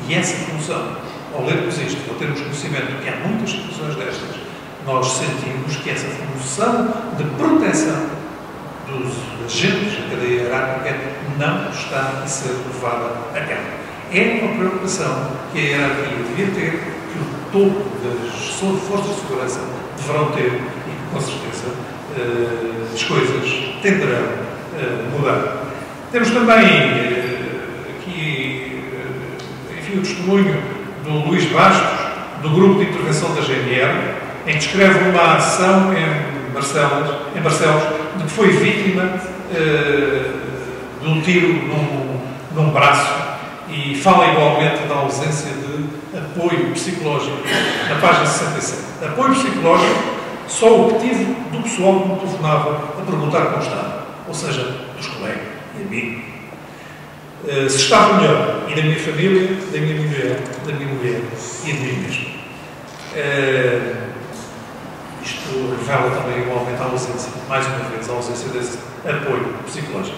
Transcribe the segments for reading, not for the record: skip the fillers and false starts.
E essa função, ao lermos isto, ao termos conhecimento de que há muitas situações destas, nós sentimos que essa função de proteção dos agentes da cadeia hierárquica não está a ser levada a cabo. É uma preocupação que a hierarquia devia ter, que o topo das forças de segurança deverão ter e que, com certeza, as coisas tenderão a mudar. Temos também aqui, enfim, o testemunho do Luís Bastos, do grupo de intervenção da GNR, em que descreve uma ação em Barcelos, de que foi vítima de um tiro num braço, e fala igualmente da ausência de apoio psicológico na página 67. Apoio psicológico só obtive do pessoal que me telefonava a perguntar como estava, ou seja, dos colegas e amigos. Se estava melhor, e da minha família, da minha mulher e de mim mesmo. Isto revela também igualmente a ausência, mais uma vez, a ausência desse apoio psicológico.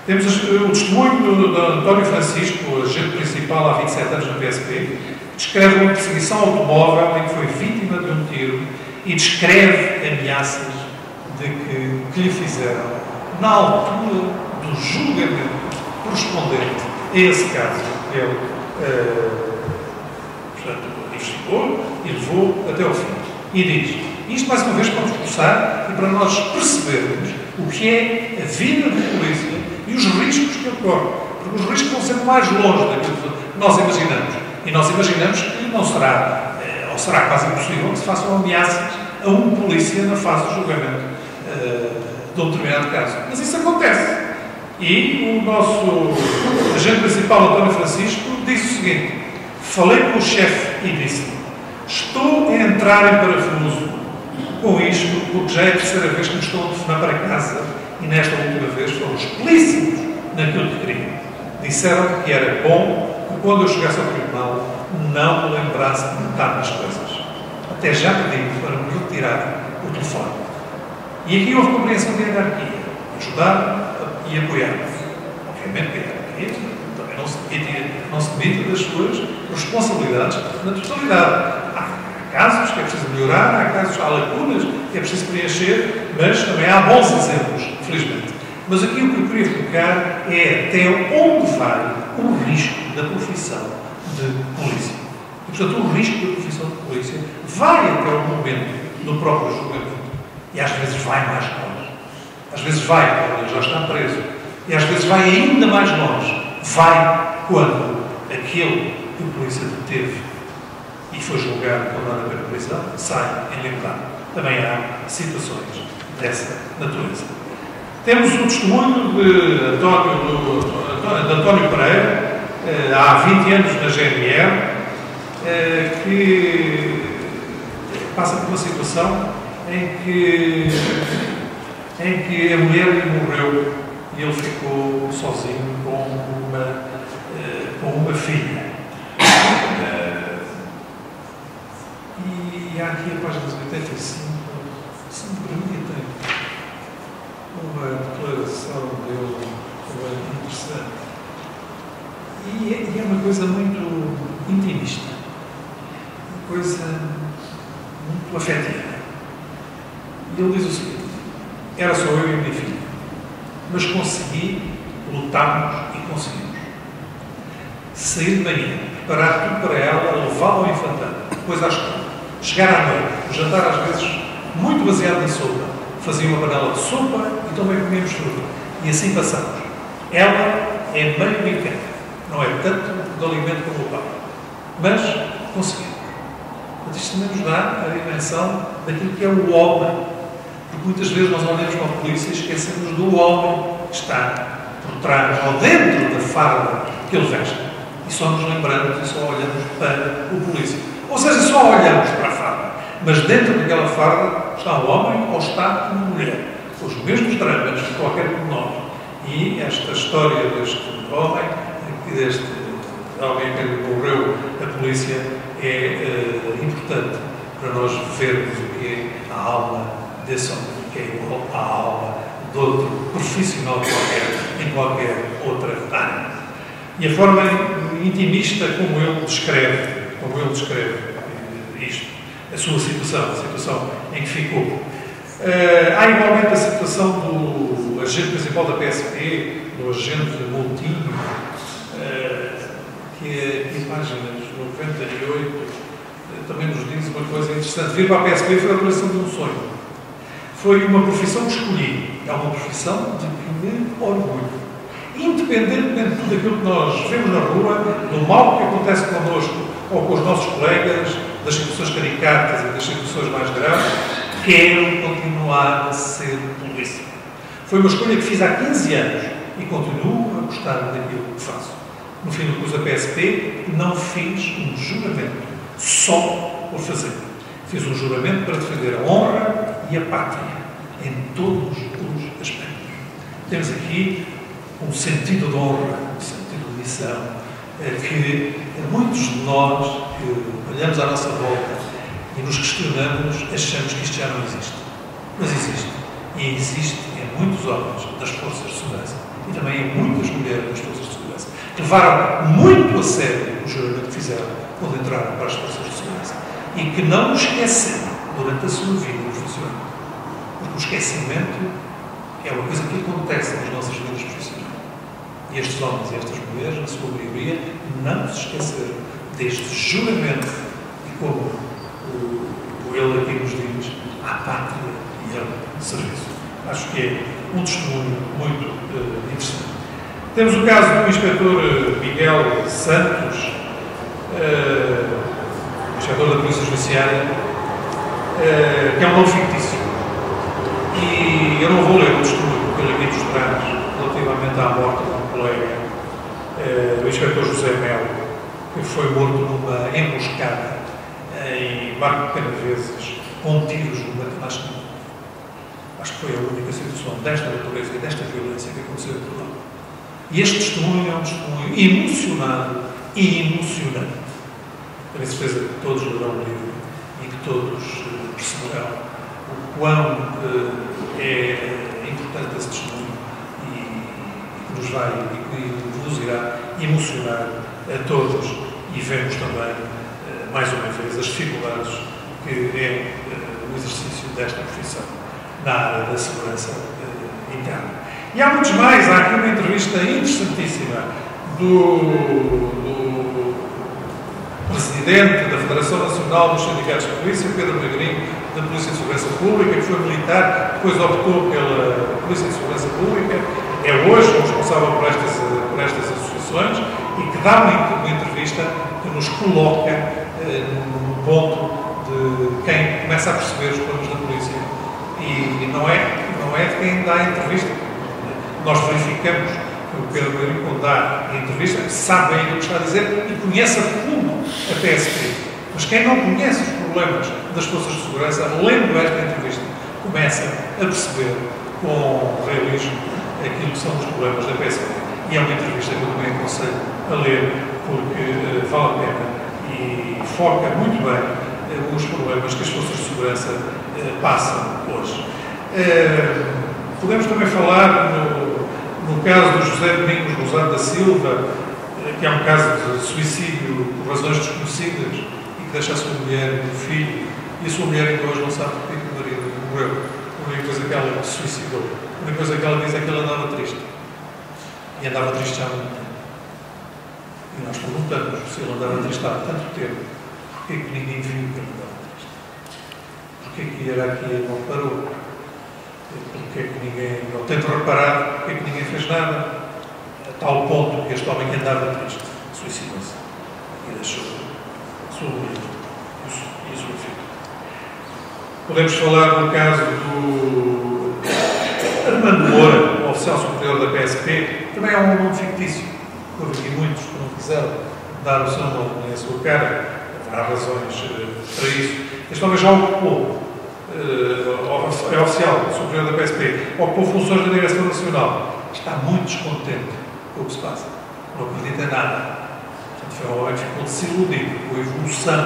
Temos o testemunho de António Francisco, agente principal há 27 anos na PSP, que descreve uma perseguição automóvel em que foi vítima de um tiro e descreve ameaças que lhe fizeram na altura do julgamento correspondente a esse caso. Ele, portanto, investigou e levou até ao fim. E diz, isto mais uma vez para nos forçar e para nós percebermos o que é a vida de polícia e os riscos que ocorrem. Porque os riscos vão sempre mais longe daquilo que nós imaginamos. E nós imaginamos que não será, ou será quase impossível, que se façam ameaças a um polícia na fase do julgamento de um determinado caso. Mas isso acontece. E o nosso agente principal, António Francisco, disse o seguinte: falei com o chefe e disse-lhe, estou a entrar em parafuso com isto, porque já é a terceira vez que me estou a telefonar para casa e nesta última vez foram explícitos naquilo que queriam. Disseram que era bom que quando eu chegasse ao tribunal não me lembrasse de metade das coisas. Até já pedi para me retirar o telefone. E aqui houve compreensão de hierarquia. Ajudar e apoiar. Obviamente que a hierarquia também não se demite das suas responsabilidades na totalidade. Há casos que é preciso melhorar, há lacunas que é preciso preencher, mas também há bons exemplos, felizmente. Mas aqui o que eu queria focar é até onde vai o risco da profissão de polícia. E, portanto, o risco da profissão de polícia vai até o momento do próprio julgamento. E às vezes vai mais longe. Às vezes vai quando ele já está preso. E às vezes vai ainda mais longe. Vai quando aquele que o polícia deteve e foi julgado condenado pela prisão sai em liberdade. Também há situações dessa natureza. Temos o testemunho de António Pereira, há 20 anos na GNR, que passa por uma situação em que a mulher lhe morreu e ele ficou sozinho com uma filha. E há aqui a página 85, se me permitem, uma declaração dele interessante. E é uma coisa muito intimista, uma coisa muito afetiva. E ele diz o seguinte: era só eu e a minha filha, mas consegui, lutámos e conseguimos. Sair de manhã, preparar tudo para ela, levá-la ao infantário, depois à escola, chegar à noite, o jantar às vezes muito baseado em sopa, fazia uma panela de sopa e também comíamos fruta. E assim passamos. Ela é meio americana, não é tanto de alimento como o pai, mas conseguimos. Mas isto também nos dá a dimensão daquilo que é o homem. Porque muitas vezes nós olhamos para a polícia e esquecemos do homem que está por trás ou dentro da farda que ele veste. E só nos lembramos e só olhamos para o polícia. Ou seja, só olhamos para a farda. Mas dentro daquela farda está o homem ou está uma mulher. Com os mesmos dramas que qualquer um de nós. E esta história deste homem que morreu a polícia é importante para nós vermos o que é a alma desse homem, que é igual à alma de outro profissional qualquer, em qualquer outra área. E a forma intimista como ele descreve isto, a sua situação, a situação em que ficou. Há igualmente a situação do agente principal da PSP, do agente Moutinho, que em páginas 98 também nos diz uma coisa interessante. Vir para a PSP foi a realização de um sonho. Foi uma profissão que escolhi. É uma profissão de que me orgulho. Independentemente de tudo aquilo que nós vemos na rua, do mal que acontece connosco ou com os nossos colegas, das situações caricatas e das situações mais graves, quero continuar a ser polícia. Foi uma escolha que fiz há 15 anos e continuo a gostar daquilo que faço. No fim do curso da PSP, não fiz um juramento só por fazer. Fiz um juramento para defender a honra e a pátria em todos os aspectos. Temos aqui um sentido de honra, um sentido de missão, que muitos de nós, que olhamos à nossa volta e nos questionamos, achamos que isto já não existe. Mas existe. E existe em muitos homens das forças de segurança e também em muitas mulheres das forças de segurança, que levaram muito a sério o juramento que fizeram quando entraram para as forças de segurança e que não o esqueceram durante a sua vida profissional. Porque o esquecimento é uma coisa que acontece nas nossas vidas profissionais. E estes homens e estas mulheres, na sua maioria, não se esqueceram deste juramento e como ele aqui nos diz, à pátria e ao serviço. Acho que é um testemunho muito interessante. Temos o caso do inspetor Miguel Santos, inspetor da Polícia Judiciária, que é um nome fictício. E eu não vou ler o testemunho que ele aqui nos traz relativamente à morte de um colega, o inspetor José Melo, que foi morto numa emboscada em Marco Canaveses, com tiros no Internacional. Acho que foi a única situação desta natureza e desta violência que aconteceu em Portugal. E este testemunho é um testemunho emocionado e emocionante. Tenho certeza que todos lerão o livro e que todos perceberão o quão é importante esse testemunho e que nos vai e que vos irá emocionar a todos. E vemos também, mais uma vez, as dificuldades que é o exercício desta profissão na área da segurança interna. E há muitos mais. Há aqui uma entrevista interessantíssima do presidente da Federação Nacional dos Sindicatos de Polícia, Pedro Magrinho, da Polícia de Segurança Pública, que foi militar, depois optou pela Polícia de Segurança Pública, é hoje o responsável por estas associações e que dá uma entrevista que nos coloca no ponto de quem começa a perceber os problemas da polícia. E não é de quem dá a entrevista. Nós verificamos que o Pedro Magrinho, quando dá a entrevista, sabe bem o que está a dizer e conhece a fundo a PSP. Mas quem não conhece os problemas das forças de segurança, lendo esta entrevista, começa a perceber com realismo aquilo que são os problemas da PSP. E é uma entrevista que eu também aconselho a ler, porque vale a pena e foca muito bem os problemas que as forças de segurança passam hoje. Podemos também falar no caso do José Domingos Rosado da Silva, que é um caso de suicídio por razões desconhecidas e que deixa a sua mulher e o filho, e a sua mulher ainda hoje não sabe porque o marido morreu. A única coisa que ela se suicidou, a única coisa que ela diz é que ela andava triste. E andava triste já há muito tempo. E nós perguntamos se ele andava triste há tanto tempo, porquê que ninguém viu que ele andava triste? Porquê que a hierarquia não parou? Porquê que ninguém não tentou reparar? Porquê que ninguém fez nada? A tal ponto que este homem que andava triste suicidou-se e deixou a sua mulher e a sua filha. Podemos falar no caso do Armando Moura, o oficial superior da PSP, também é um nome fictício. Houve aqui muitos que não quiseram dar o seu nome nem a sua cara, haverá razões para isso. Este homem já ocupou, é oficial superior da PSP, ocupou funções da Direção Nacional. Está muito descontente com o que se passa. Não acredita em nada. Portanto, foi um homem que ficou desiludido com a evolução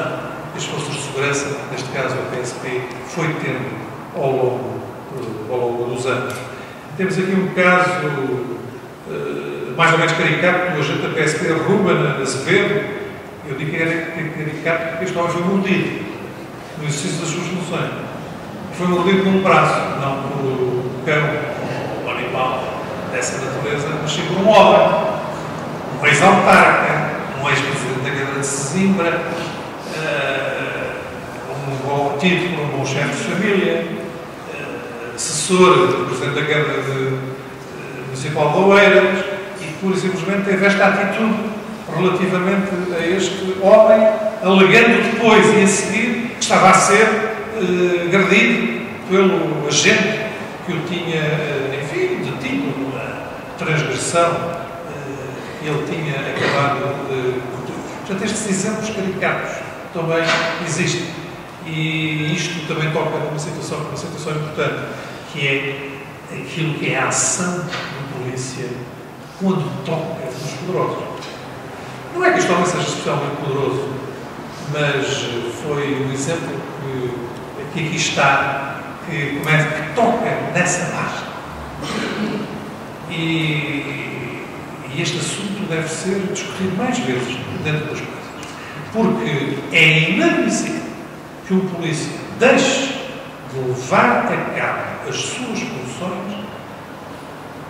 que as forças de segurança, neste caso a PSP, foi tendo ao longo dos anos. Temos aqui um caso mais ou menos caricato do agente da PSP Ruben Azevedo. Eu digo que era caricato porque este homem foi mordido no exercício das suas funções. Foi mordido por um braço, não por um cão ou um animal dessa natureza, mas sim por um homem, um ex-autarca, um ex-presidente da Câmara de Sesimbra, um bom título, um bom chefe de família, assessor do Presidente da Câmara Municipal de Oeiras, e pura e simplesmente teve esta atitude relativamente a este homem, alegando depois e a seguir que estava a ser agredido pelo agente que o tinha, enfim, detido numa transgressão que ele tinha acabado de cometer. Portanto, estes exemplos caricatos também existem. E isto também toca numa situação importante, que é aquilo que é a ação da polícia quando toca nos poderosos. Não é que este homem seja especialmente poderoso, mas foi um exemplo que aqui está, que toca nessa margem. E este assunto deve ser discutido mais vezes dentro das coisas. Porque é inadmissível que um polícia deixe de levar a cabo as suas funções,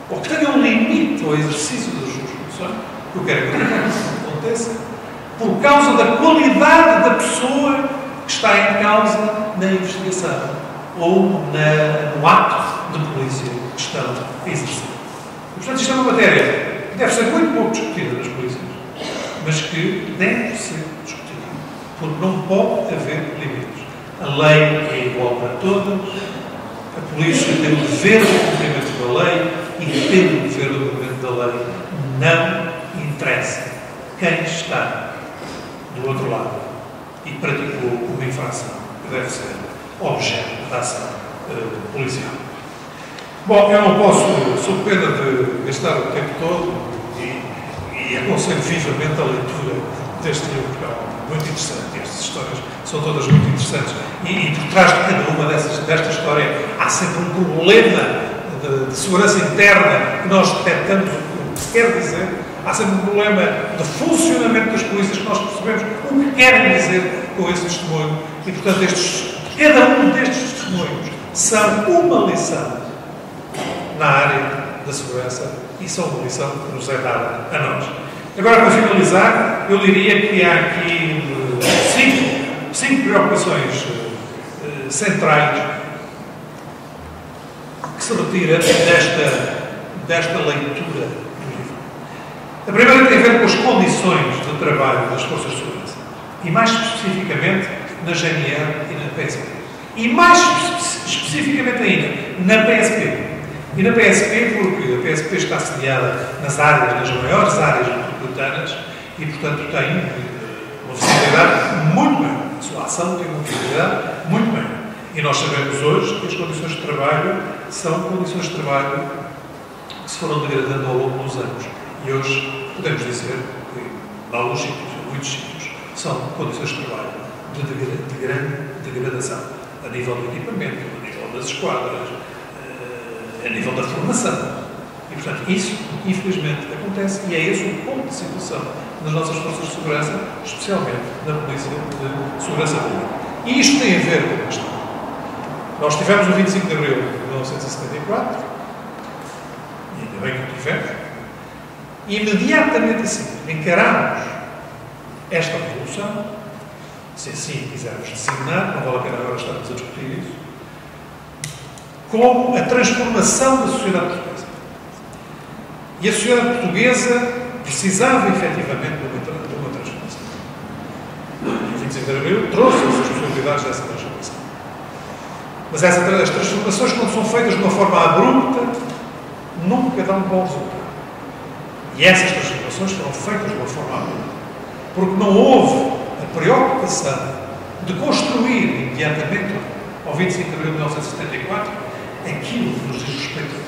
ou que tenha um limite ao exercício das suas funções, que eu quero que não aconteça, por causa da qualidade da pessoa que está em causa na investigação ou no ato de polícia que estão a exercer. E, portanto, isto é uma matéria que deve ser muito pouco discutida nas polícias, mas que deve ser discutida, porque não pode haver limites. A lei é igual para todas, a polícia tem o dever de cumprimento da lei, e tendo o dever do cumprimento da lei, não interessa quem está do outro lado e praticou uma infração que deve ser objeto da ação policial. Bom, eu não posso, sob pena de gastar o tempo todo, e aconselho vivamente a leitura deste livro, que é muito interessante. Estas histórias são todas muito interessantes. E por trás de cada uma desta história há sempre um problema de segurança interna que nós detectamos o que se quer dizer. Há sempre um problema de funcionamento das polícias que nós percebemos o que querem dizer com esse testemunho. E, portanto, cada um destes testemunhos são uma lição na área da segurança e são uma lição que nos é dada a nós. Agora, para finalizar, eu diria que há aqui cinco preocupações centrais que se retiram desta leitura do livro. A primeira tem a ver com as condições de trabalho das forças de segurança, e mais especificamente na GNR e na PSP. E mais especificamente ainda na PSP. E na PSP, porque a PSP está sediada nas maiores áreas metropolitanas e, portanto, tem uma visibilidade muito maior. A sua ação tem uma visibilidade muito maior. E nós sabemos hoje que as condições de trabalho são condições de trabalho que se foram degradando ao longo dos anos. E hoje podemos dizer que, em alguns sítios, em muitos sítios, são condições de trabalho de grande degradação, a nível do equipamento, a nível das esquadras, a nível da formação. E, portanto, isso, infelizmente, acontece, e é esse o ponto de situação nas nossas forças de segurança, especialmente na Polícia de Segurança Pública. E isto tem a ver com a questão. Nós tivemos o 25 de abril de 1974, e ainda bem que o tivemos, e imediatamente assim encarámos esta revolução, se assim quisermos designar, não vale a pena agora estarmos a discutir isso, como a transformação da sociedade portuguesa. E a sociedade portuguesa precisava, efetivamente, de uma transformação. E o 25 de abril trouxe as responsabilidades dessa transformação. Mas as transformações, quando são feitas de uma forma abrupta, nunca dão um bom resultado. E essas transformações foram feitas de uma forma abrupta. Porque não houve a preocupação de construir imediatamente, ao 25 de abril de 1974, aquilo que nos diz respeito a